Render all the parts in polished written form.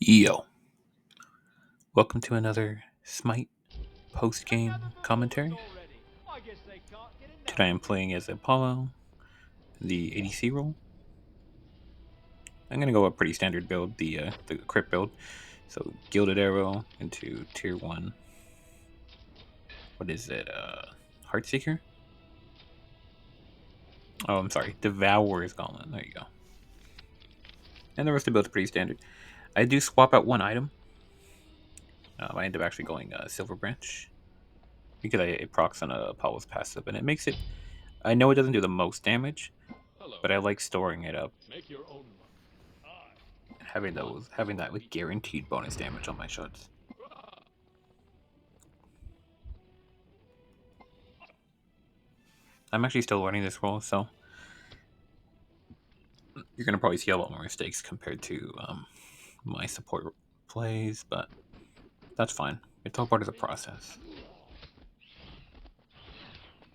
Yo, welcome to another Smite post-game commentary. Today I'm playing as Apollo, the ADC role. I'm gonna go a pretty standard build, the crypt build. So Gilded Arrow into tier 1. What is it? Heartseeker? Oh, I'm sorry, Devourer's Gauntlet. There you go. And the rest of the build's pretty standard. I do swap out one item. I end up actually going Silver Branch because it procs on Apollo's passive, and it makes it. I know it doesn't do the most damage, but I like storing it up. Having that with guaranteed bonus damage on my shots. I'm actually still learning this role, so you're gonna probably see a lot more mistakes compared to my support plays, but that's fine. It's all part of the process.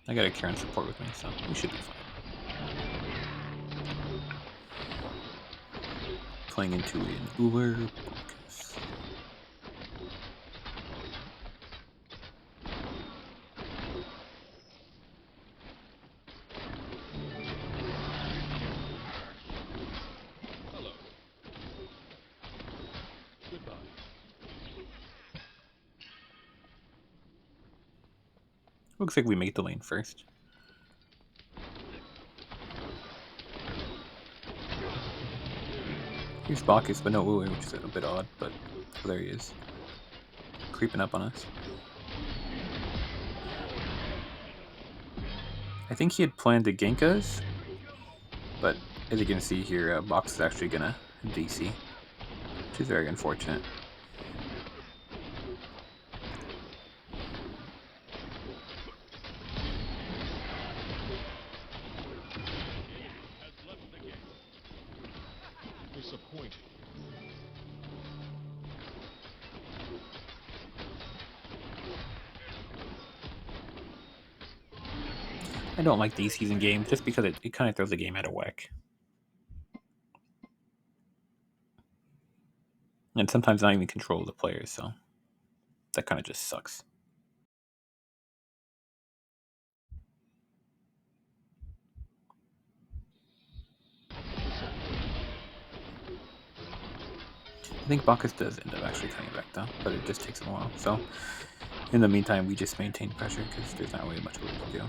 I got a Karen support with me, so we should be fine. Playing into an Uber Marcus. Looks like we make the lane first. Here's Bacchus, but no Uwe, which is a bit odd, but oh, there he is. Creeping up on us. I think he had planned to gank us, but as you can see here, Box is actually gonna DC, which is very unfortunate. I don't like DCs in games just because it kind of throws the game out of whack. And sometimes not even control the players, so that kind of just sucks. I think Bacchus does end up actually coming back though, but it just takes a while. So in the meantime, we just maintain pressure because there's not really much we can do.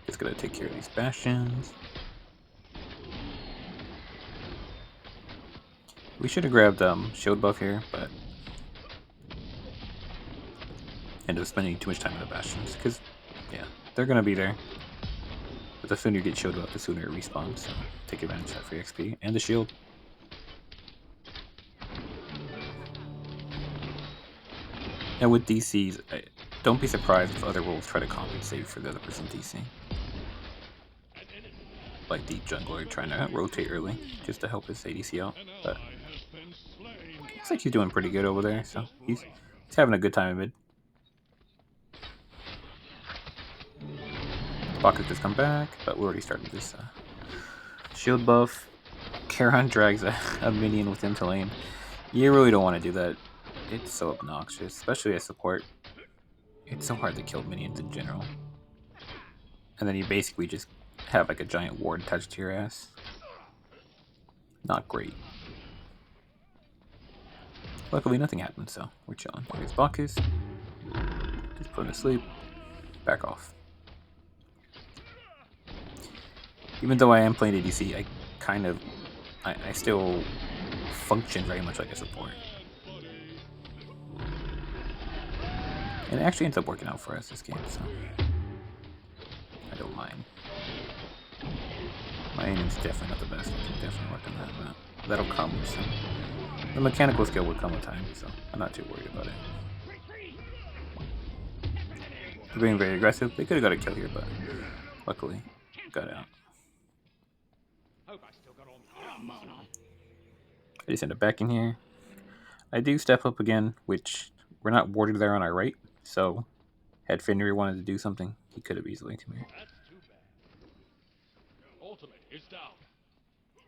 Just gotta take care of these bastions. We should have grabbed shield buff here, but ended up spending too much time on the bastions because, yeah, they're gonna be there. But the sooner you get shield buff, the sooner it respawns. So take advantage of that free XP and the shield. And with DCs, don't be surprised if other roles try to compensate for the other person DC. Like the jungler trying to rotate early just to help his ADC out. But looks like he's doing pretty good over there, so he's having a good time in mid. Pocket just come back, but we already started this shield buff. Charon drags a minion with him to lane. You really don't want to do that. It's so obnoxious, especially as support. It's so hard to kill minions in general. And then you basically just have like a giant ward attached to your ass. Not great. Luckily nothing happened, so we're chilling. Here's Bacchus. Just put him to sleep. Back off. Even though I am playing ADC, I still function very much like a support. And it actually ends up working out for us this game, so I don't mind. My aiming's definitely not the best. I can definitely work on that, but that'll come soon. The mechanical skill will come with time, so I'm not too worried about it. They're being very aggressive. They could have got a kill here, but luckily got out. I just end up backing here. I do step up again, which we're not warded there on our right, so Had Fenrir wanted to do something, he could have easily come here.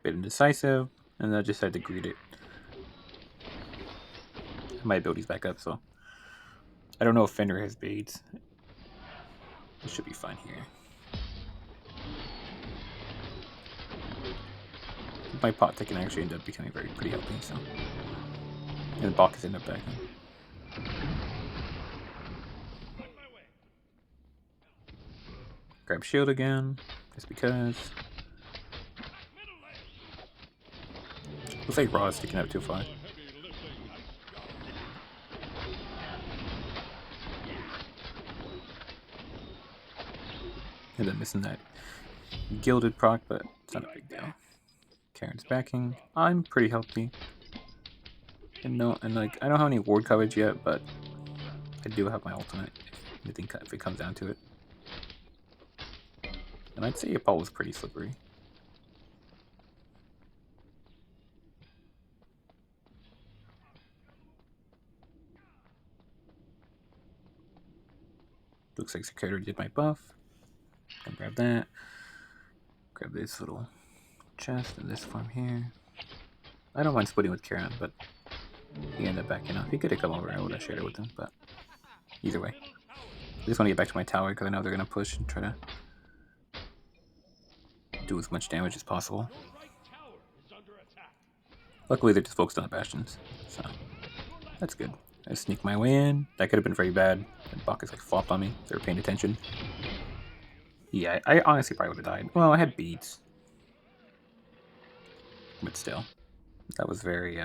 Bit indecisive, and I just had to greet it. My ability's back up, so I don't know if Fenrir has beads. It should be fine here. My pot that can actually end up becoming pretty healthy, so. And the Bacchus end up backing. Grab shield again, just because. Looks like Raw is sticking out too far. And then missing that gilded proc, but it's not a big deal. Karen's backing. I'm pretty healthy. And like I don't have any ward coverage yet, but I do have my ultimate. I think if it comes down to it. And I'd say Paul was pretty slippery. Looks like Secretary did my buff. I'll grab that. Grab this little chest and this farm here. I don't mind splitting with Kieran, but he ended up backing off. He could have come over, I would have shared it with him, but either way. I just want to get back to my tower because I know they're going to push and try to do as much damage as possible. Luckily, they're just focused on the bastions, so that's good. I sneak my way in. That could have been very bad. And Bacchus like flopped on me. They were paying attention. Yeah, I honestly probably would have died. Well, I had beads. But still. That was very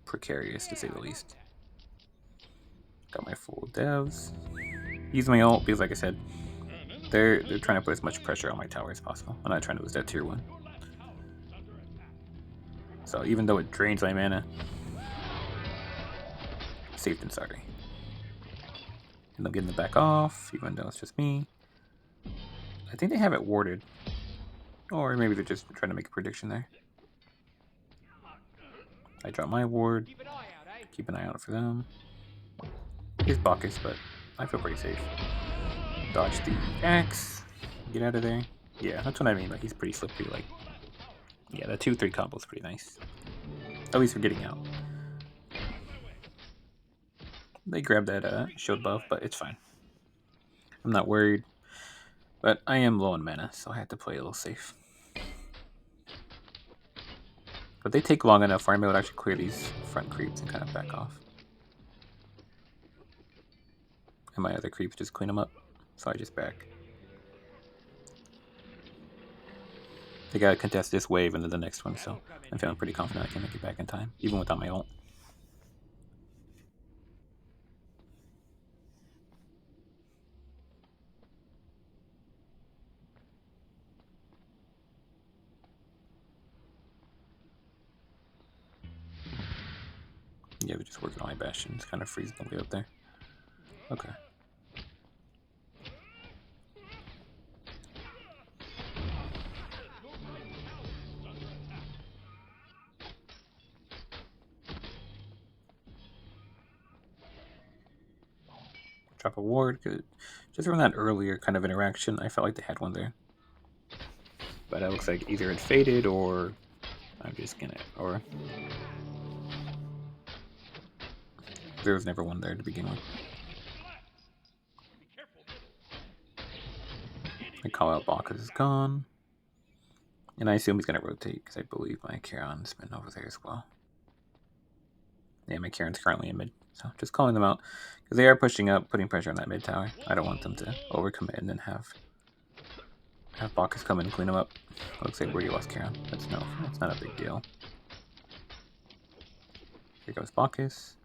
precarious, to say the least. Got my full devs. Use my ult because, like I said, they're trying to put as much pressure on my tower as possible. I'm not trying to lose that tier 1. So even though it drains my mana, safe than sorry. And I'm getting the back off, even though it's just me. I think they have it warded. Or maybe they're just trying to make a prediction there. I drop my ward. Keep an eye out for them. Here's Bacchus, but I feel pretty safe. Dodge the axe. Get out of there. Yeah, that's what I mean, but he's pretty slippery. Like, yeah, the 2-3 combo is pretty nice. At least for getting out. They grabbed that shield buff, but it's fine. I'm not worried. But I am low on mana, so I have to play a little safe. But they take long enough for me to actually clear these front creeps and kind of back off. And my other creeps just clean them up, so I just back. They gotta contest this wave and then the next one, so I'm feeling pretty confident I can make it back in time, even without my ult. Yeah, we're just working on my bastions, kind of freezing the way up there. Okay. Drop a ward, cause just from that earlier kind of interaction, I felt like they had one there. But it looks like either it faded or I'm just gonna, or there was never one there to begin with. I call out Bacchus is gone. And I assume he's going to rotate because I believe my Charon's been over there as well. Yeah, my Charon's currently in mid. So just calling them out because they are pushing up, putting pressure on that mid tower. I don't want them to overcommit and then have Bacchus come in and clean them up. Looks like where you lost Charon. That's not a big deal. Here goes Bacchus.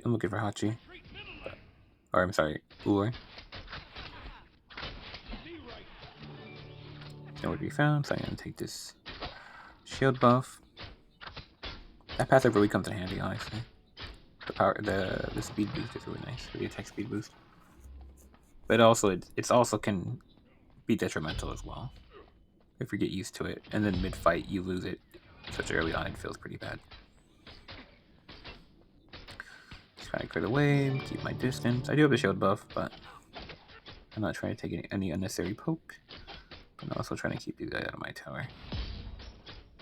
I'm looking for Hachi. Or I'm sorry, Uller. Nowhere to be found, so I'm going to take this shield buff. That passive really comes in handy, honestly. The speed boost is really nice, the attack speed boost. But also, it's also can be detrimental as well if you get used to it, and then mid-fight you lose it such early on. It feels pretty bad. Just Trying to clear the wave, keep my distance. I do have a shield buff, but I'm not trying to take any unnecessary poke. But I'm also trying to keep these guys out of my tower.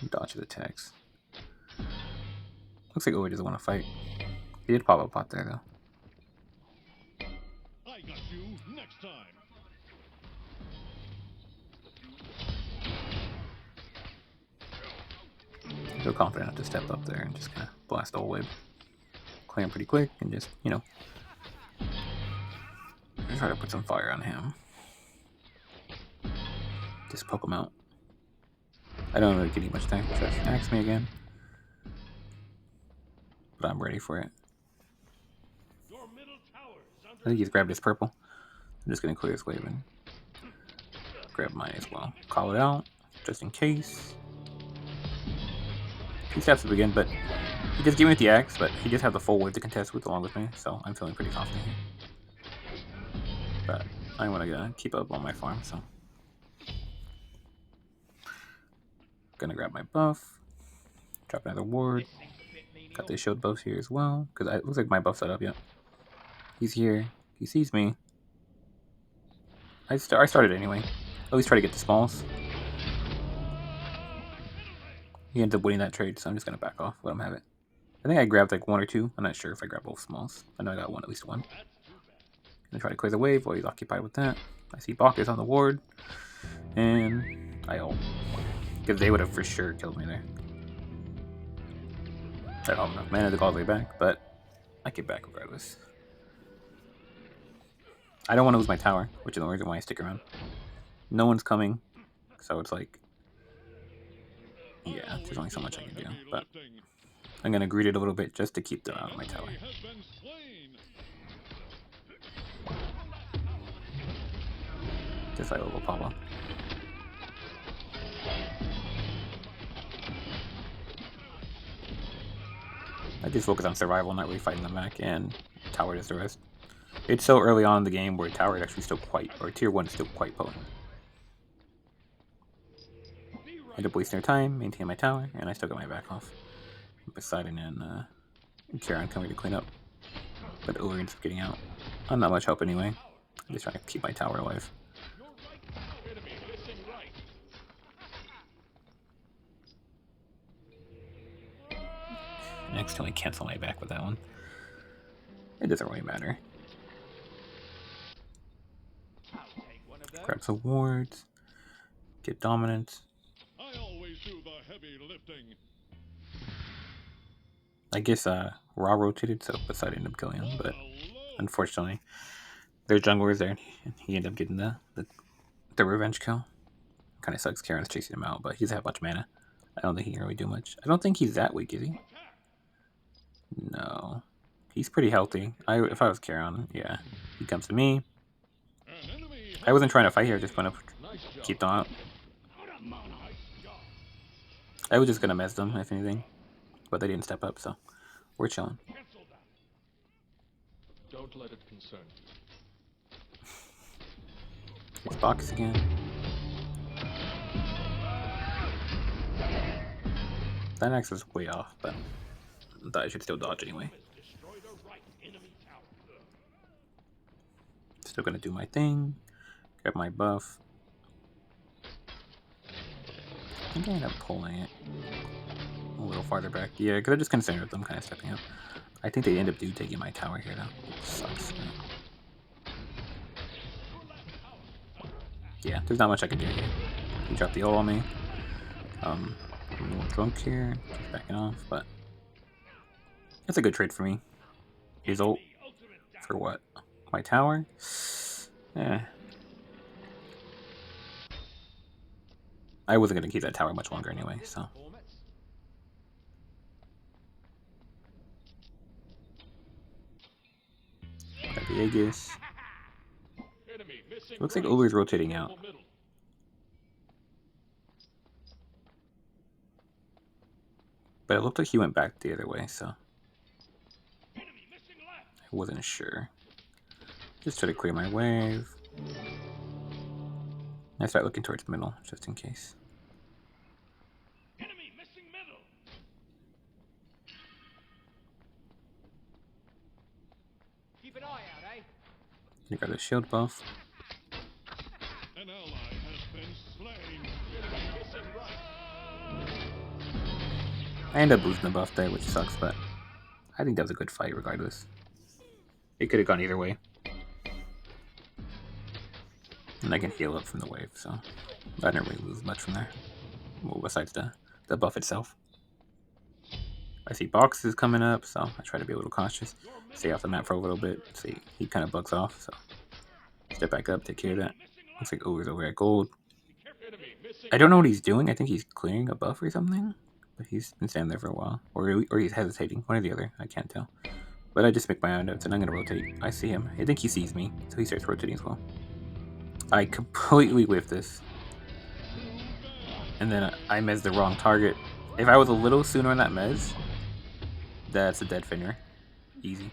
Dodge his attacks. Looks like Owie doesn't want to fight. He did pop a pot there, though. I got you next time. I feel confident enough to step up there and just kind of blast the whole wave. Clear him pretty quick and just, you know, try to put some fire on him. Just poke him out. I don't really get much time. Tries to axe me again. But I'm ready for it. I think he's grabbed his purple. I'm just going to clear his wave and grab mine as well. Call it out, just in case. He steps up again, but he just gave me the axe, but he just has the full wave to contest with along with me, so I'm feeling pretty confident here. But I want to keep up on my farm, so. Gonna grab my buff. Drop another ward. Got the shield buffs here as well, because it looks like my buff's set up yet. He's here. He sees me. I started anyway. At least try to get the smalls. He ends up winning that trade, so I'm just gonna back off. Let him have it. I think I grabbed like one or two. I'm not sure if I grabbed both smalls. I know I got one, at least one. Gonna try to clear the wave while he's occupied with that. I see Bacchus on the ward, and I ult. Because they would have for sure killed me there. I don't have enough mana to go all the way back, but I get back regardless. I don't want to lose my tower, which is the reason why I stick around. No one's coming, so it's like, yeah, there's only so much I can do. But I'm gonna greed it a little bit just to keep them out of my tower. Just like a little Pablo. I just focus on survival, not really fighting them back, and tower does the rest. It's so early on in the game where tower is actually still quite, or tier 1 is still quite potent. I end up wasting their time, maintain my tower, and I still got my back off. Poseidon and Charon coming to clean up. But Uri ends up getting out. I'm not much help anyway. I'm just trying to keep my tower alive. I accidentally cancel my back with that one. It doesn't really matter. Grab some wards. Get dominance. I always do the heavy lifting. I guess Ra rotated, so Poseidon ended up killing him, but unfortunately, their jungler was there, and he ended up getting the revenge kill. Kind of sucks Karen's chasing him out, but he doesn't have much mana. I don't think he can really do much. I don't think he's that weak, is he? No. He's pretty healthy. If I was Karen, yeah. He comes to me. I wasn't trying to fight here, just going to keep them out. I was just going to mess them, if anything. But they didn't step up, so we're chilling. Don't let it concern you. It's Bacchus again. That axe is way off, but I thought I should still dodge anyway. Still gonna do my thing. Grab my buff. I think I end up pulling it a little farther back. Yeah, because I'm just concerned with them kind of stepping up. I think they end up taking my tower here, though. It sucks. Yeah, there's not much I can do here. He dropped the ult on me. I'm a little drunk here. Just backing off, but it's a good trade for me. His ult for what? My tower? Yeah. I wasn't going to keep that tower much longer anyway, so. Got the Aegis. Looks like Uber's rotating out. But it looked like he went back the other way, so. I wasn't sure. Just try to clear my wave. I start looking towards the middle, just in case. Enemy. I got a shield buff. An ally has been slain. I end up losing the buff there, which sucks, but I think that was a good fight regardless. It could have gone either way. And I can heal up from the wave, so I didn't really lose much from there. Well, besides the buff itself. I see boxes coming up, so I try to be a little cautious. Stay off the map for a little bit. See, he kind of bugs off, so step back up, take care of that. Looks like Ogre's over at gold. I don't know what he's doing. I think he's clearing a buff or something. But he's been standing there for a while. Or he's hesitating. One or the other. I can't tell. But I just make my own notes and I'm going to rotate. I see him. I think he sees me. So he starts rotating as well. I completely whiff this. And then I mez the wrong target. If I was a little sooner on that mez, that's a dead Fenrir. Easy.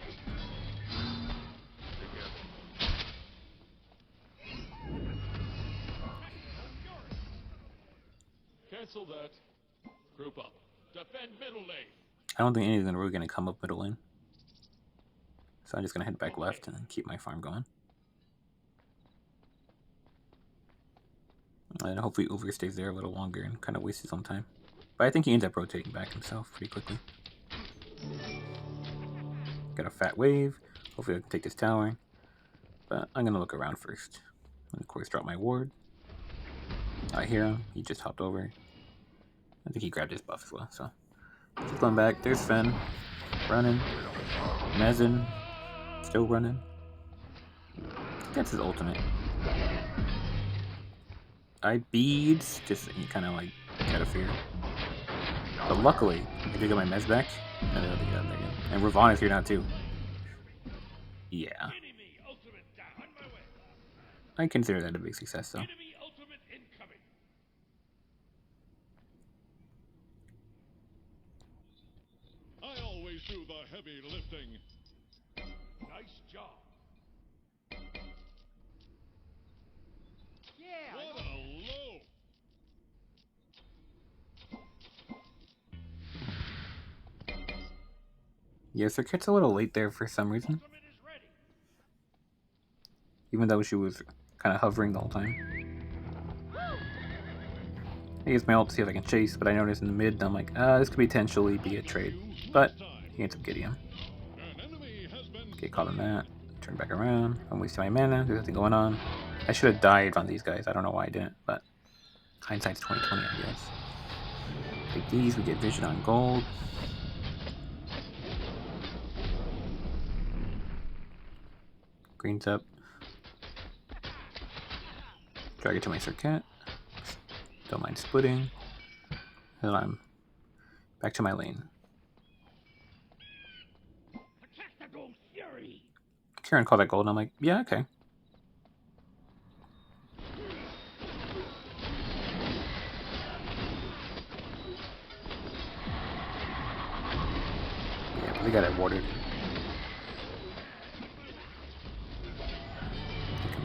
Cancel that. Group up. Defend middle lane. I don't think any of them are really going to come up middle lane. So I'm just going to head back left and keep my farm going. And hopefully Over stays there a little longer and kind of wastes his own time. But I think he ends up rotating back himself pretty quickly. Got a fat wave. Hopefully I can take this tower. But I'm going to look around first. And of course drop my ward. I hear him. He just hopped over. I think he grabbed his buff as well. So keep going back. There's Fen. Running. Mezin. Still running. That's his ultimate. I beads. Just kind of like out of fear. But luckily, I did get my mez back. And Ravon is here now too. Yeah. I consider that a big success though. I always do the heavy lifting. Nice job. Yeah. What a low. Yeah, Circuit's a little late there for some reason. Even though she was kind of hovering the whole time. I use my ult to see if I can chase, but I noticed in the mid, I'm like, this could potentially be a trade. But he ends up getting him. Get caught on that. Turn back around. I'm wasting my mana. There's nothing going on. I should have dived on these guys. I don't know why I didn't, but hindsight's 2020, I guess. Take these. We get vision on gold. Green's up. Drag it to my circuit. Don't mind splitting. And I'm back to my lane. Karen called that gold, and I'm like, yeah, okay. Yeah, but they got it watered.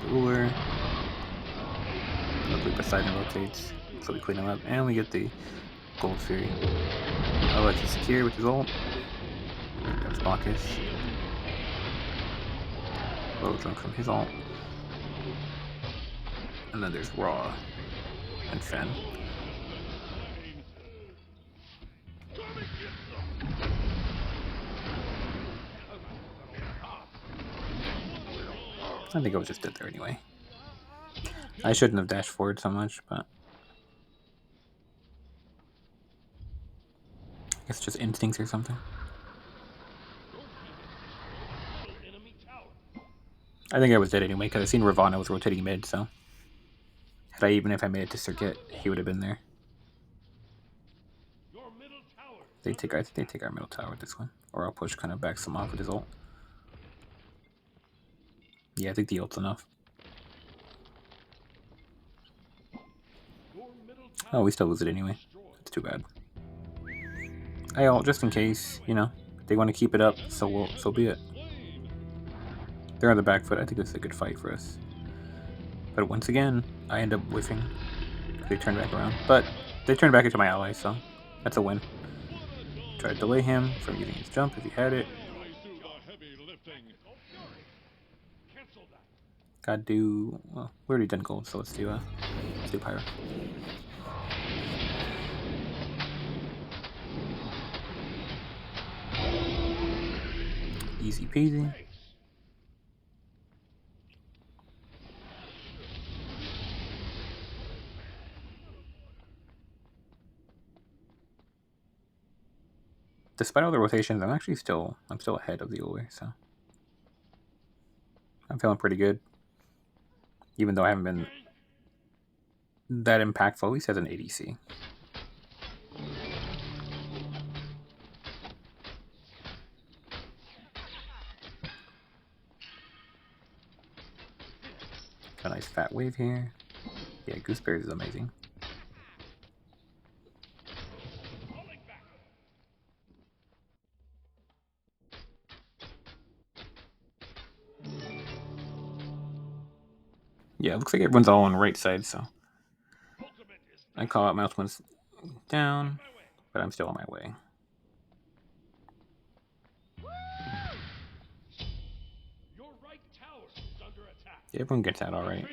Ruler. Luckily Poseidon rotates, so we clean him up, and we get the Gold Fury. I'll let you secure with his ult. That's Bacchus. Low drunk from his ult. And then there's Raw and Fen. I think I was just dead there anyway. I shouldn't have dashed forward so much, but I guess just instincts or something. I think I was dead anyway, because I seen Ravana was rotating mid, so even if I made it to Circuit, he would have been there. I think they take our middle tower with this one. Or I'll push kind of back some off with his ult. Yeah, I think the ult's enough. Oh, we still lose it anyway. It's too bad. I ult just in case, you know, they want to keep it up, so be it. They're on the back foot. I think this is a good fight for us. But once again, I end up whiffing. They turn back around. But they turn back into my ally, so that's a win. Try to delay him from using his jump if he had it. Gotta do. Well, we already done gold, so let's do pyro. Easy peasy. Despite all the rotations, I'm still ahead of the Uller, so I'm feeling pretty good. Even though I haven't been that impactful, at least as an ADC. Got a nice fat wave here. Yeah, Gooseberries is amazing. Yeah, it looks like everyone's all on the right side, so I call out mouse one's down, but I'm still on my way. Yeah, everyone gets out all right.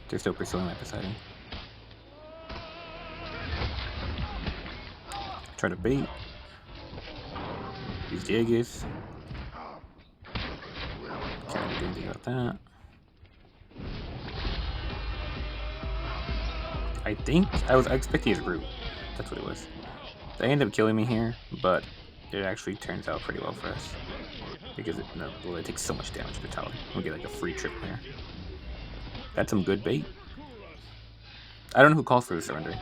They're still pursuing my Poseidon. Try to bait. Use Jaegers. Can't really do anything about that. I think I expecting his root. That's what it was. They ended up killing me here, but it actually turns out pretty well for us. Because it takes so much damage to the tower. We get like a free triple here. That's some good bait. I don't know who calls for the surrender.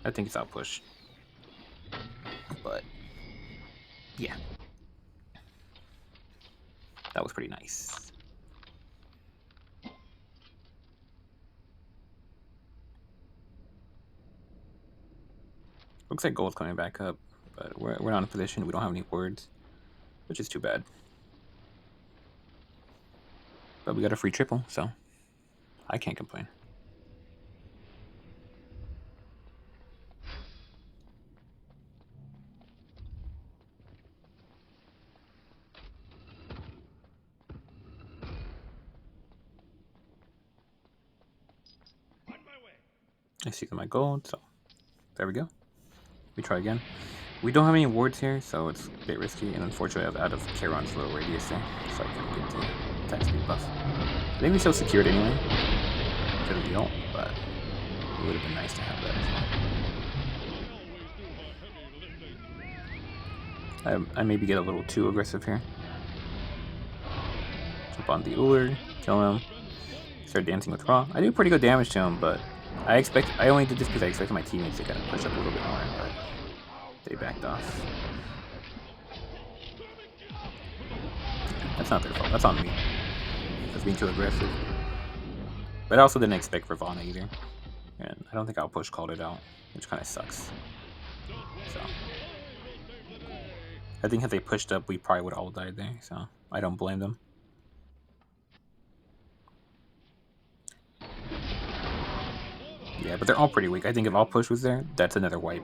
I think it's out push. But yeah. That was pretty nice. Looks like gold's coming back up, but we're not in a position. We don't have any words, which is too bad. But we got a free triple, so I can't complain. I see my gold, so there we go. We try again. We don't have any wards here, so it's a bit risky, and unfortunately I was out of Charon's low radius there, so I couldn't get the attack speed buff. I think we still secured anyway, because of the ult, but it would have been nice to have that as well. I maybe get a little too aggressive here. Jump on the Uller, kill him, start dancing with Ra. I do pretty good damage to him, but I only did this because I expected my teammates to kind of push up a little bit more, but they backed off. That's not their fault. That's on me. That's being too aggressive. But I also didn't expect Ravana either. And I don't think Outpush called it out, which kind of sucks. So I think if they pushed up, we probably would have all died there. So I don't blame them. Yeah, but they're all pretty weak. I think if Outpush was there, that's another wipe.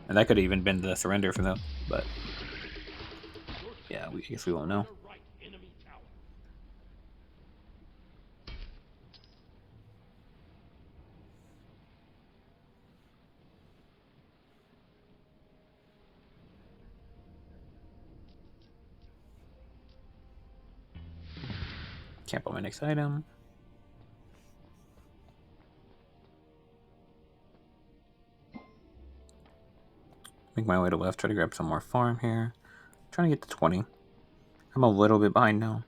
And that could have even been the surrender for them. But yeah, I guess we won't know. Camp on my next item. Make my way to left, try to grab some more farm here. Trying to get to 20. I'm a little bit behind now.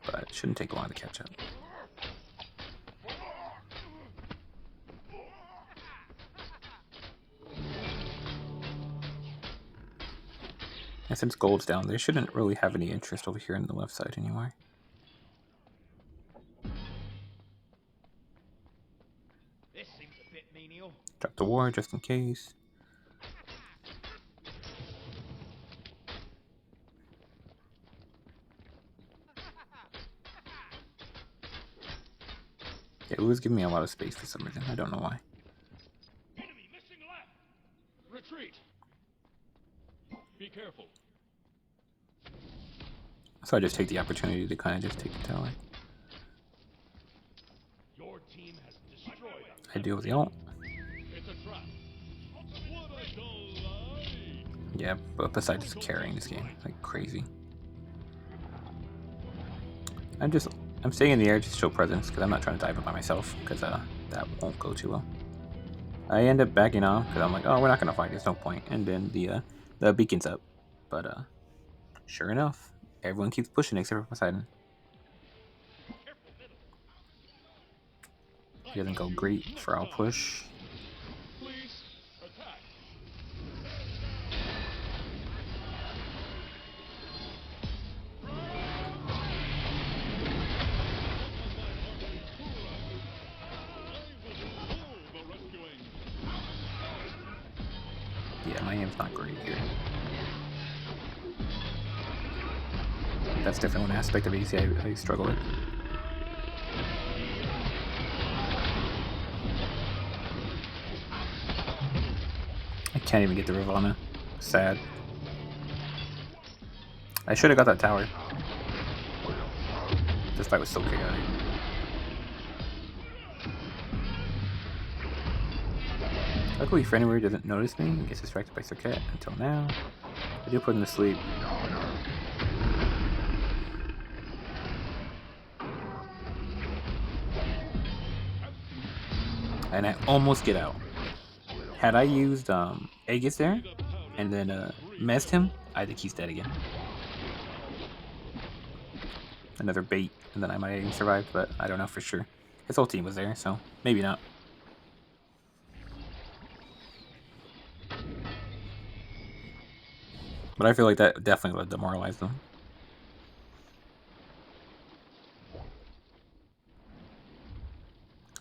But it shouldn't take long to catch up. And since gold's down, they shouldn't really have any interest over here on the left side anymore. This seems a bit menial. Drop the ward just in case. Yeah, it was giving me a lot of space for some reason. I don't know why. Enemy missing left. Retreat. Be careful. So I just take the opportunity to kind of just take the tower. Your team has destroyed us. I deal with the ult. It's a trap. What a delight. Yeah, but besides just carrying this game like crazy. I'm staying in the air just to show presence because I'm not trying to dive it by myself because that won't go too well. I end up backing off because I'm like, oh, we're not gonna fight. There's no point. And then the beacon's up, but sure enough, everyone keeps pushing except for Poseidon. He doesn't go great for our push. Please attack. Yeah, my aim's not great here. That's definitely one aspect of AC I struggle with. I can't even get the Ravana. Sad. I should have got that tower. This fight was so chaotic. Luckily, Fenrir doesn't notice me and gets distracted by Circuit until now. I do put him to sleep. And I almost get out. Had I used Aegis there and then messed him, I think he's dead again. Another bait, and then I might have even survived, but I don't know for sure. His whole team was there, so maybe not. But I feel like that definitely would demoralize them.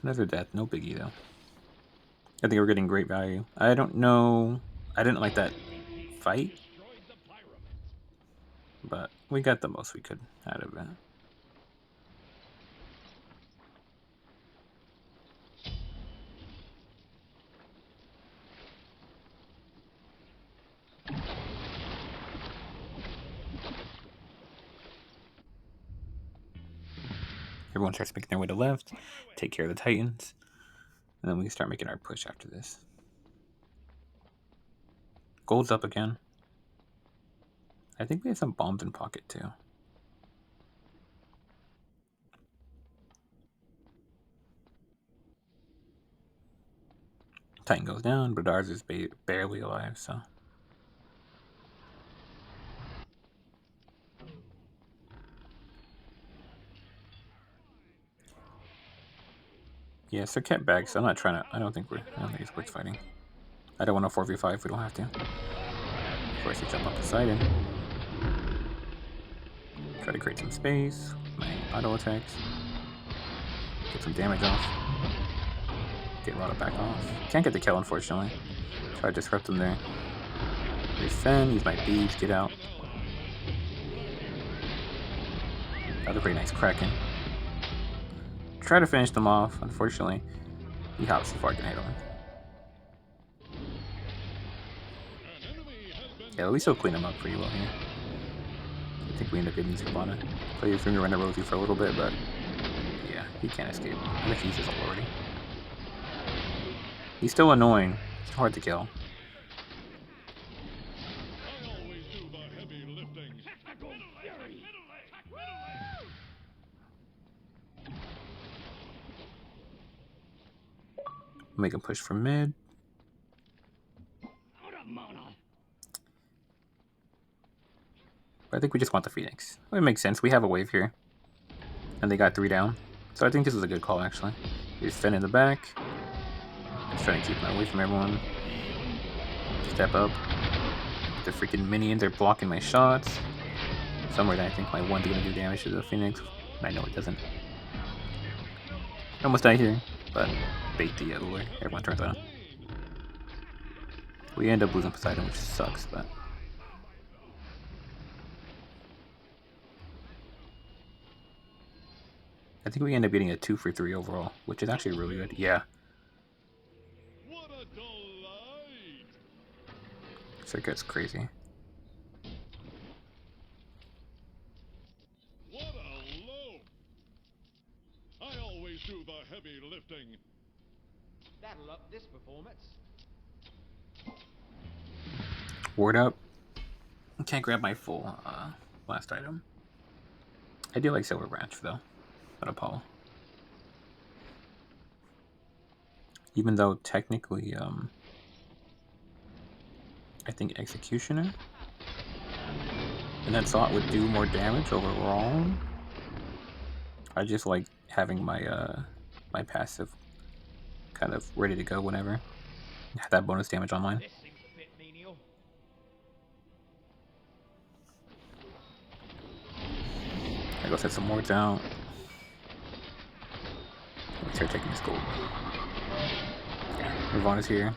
Another death, no biggie though. I think we're getting great value. I don't know. I didn't like that fight, but we got the most we could out of it. Everyone starts making their way to left, take care of the Titans, and then we can start making our push after this. Gold's up again. I think we have some bombs in pocket too. Titan goes down, but ours is barely alive, so. Yeah, so kept back, so I'm not trying to. I don't think it's worth fighting. I don't want to 4v5 if we don't have to. Of course, they jump on Poseidon. Try to create some space. My auto attacks. Get some damage off. Get Rada back off. Can't get the kill, unfortunately. Try to disrupt them there. There's Fen, use my beads, get out. That was a pretty nice Kraken. Try to finish them off, unfortunately. He hops before I can handle him. Yeah, at least he'll clean him up pretty well here. I think we end up getting Sylvana. Play his finger under Rosie for a little bit, but yeah, he can't escape. I think he's just already. He's still annoying. It's hard to kill. Make him push from mid. But I think we just want the Phoenix. It makes sense. We have a wave here. And they got 3 down. So I think this was a good call, actually. Here's Finn in the back. Just trying to keep him away from everyone. Step up. The freaking minions are blocking my shots. Somewhere that I think my one's gonna do damage to the Phoenix. I know it doesn't. Almost die here, but bait the Uller. Everyone turns on him. We end up losing Poseidon, which sucks, but. I think we end up getting a 2 for 3 overall, which is actually really good. Yeah. What a delight! Circuit's crazy. heavy lifting. That'll up this performance. Ward up. Can't grab my full last item. I do like Silver Branch though, but a Paul. Even though technically, I think Executioner and that slot would do more damage overall. I just like having my my passive kind of ready to go whenever. Have that bonus damage online. This seems a bit menial. I go set some wards out. Let me start taking this gold. Yeah, Ravon is here.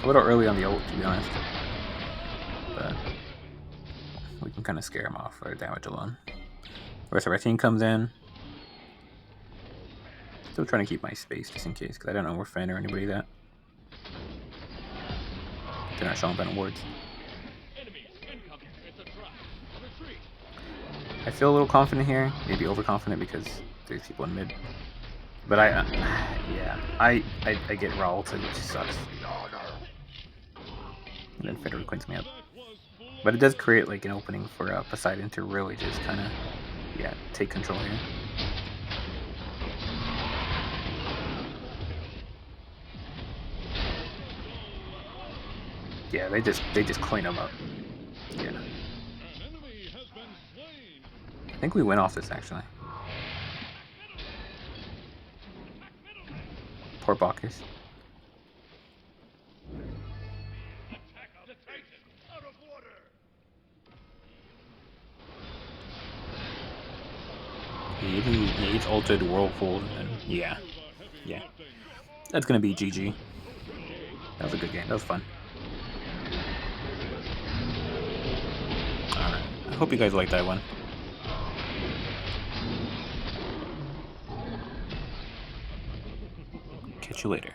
A little early on the ult, to be honest. But we can kind of scare him off for damage alone. The rest of our team comes in. Still trying to keep my space just in case, because I don't know where Fen or anybody that. They're not showing up on wards. Enemies incoming. It's a trap. Retreat. I feel a little confident here, maybe overconfident because there's people in mid. But yeah, I get raw ulted, which sucks. And then Federer cleans me up. But it does create like an opening for Poseidon to really just kind of, yeah, take control here. Yeah, they just clean him up. Yeah. An enemy has been slain. I think we went off this actually. Poor Bacchus. Attack of the Titan. Out of water. He each ulted Whirlpool and yeah. Yeah. That's gonna be GG. That was a good game. That was fun. Alright. I hope you guys liked that one. Catch you later.